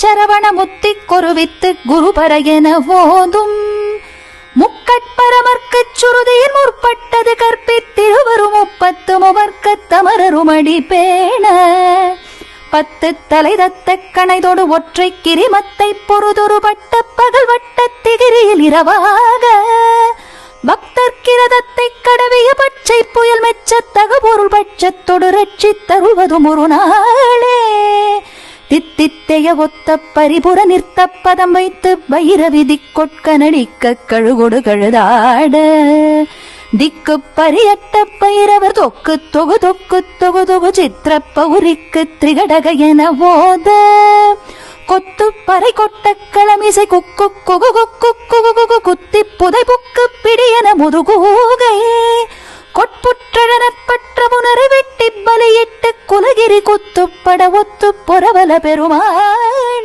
சரவண முத்தி கொருவித்து குருபர என ஓதும் முக்கட்பரமர்க்குச் சுருதியின் முற்பட்டது கற்பித்திருவரும் 30 முவர்க்கத் தமரருமடி பேண 10 தலை தத்த கணைதொடு ஒற்றை கிரிமத்தை பொறுதொருபட்ட பகல் வட்ட திகிரியில் இரவாக பக்தர் கிரதத்தை கடவிய பச்சை புயல் மெச்சத்தகு பொருள் பட்சத்தொடு ரட்சி தருவதும் ஒரு நாளே தித்தித்தைய ஒத்த பரிபுற நிறுத்த பதம் வைத்து வைரவி திக்கொட்க நடிக்க கழுகொடு கழுதாட திக்கு பரியட்ட பைரவர் தொக்கு தொகு தொக்கு தொகு தொகு சித்திர பௌரிக்கு திரிகடக என ஓத கொத்து பறை கொட்ட களமிசை குக்கு குகு குக்கு குகு குகு குத்தி புதை புக்கு பிடியன முதுகூகை கொட்புற்றழனற்பற்ற புனரை வெட்டி பலியிட்டு குலகிரி குத்துப்பட ஒத்து புறவல பெருமாளே